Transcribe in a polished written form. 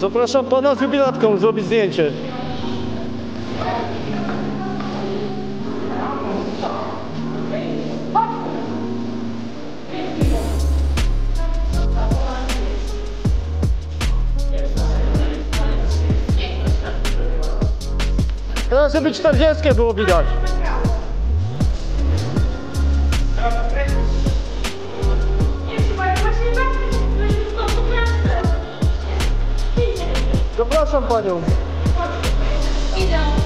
Zapraszam pana z jubilatką zrobić zdjęcie. Teraz żeby 40 było widać. Zapraszam panią. Idę.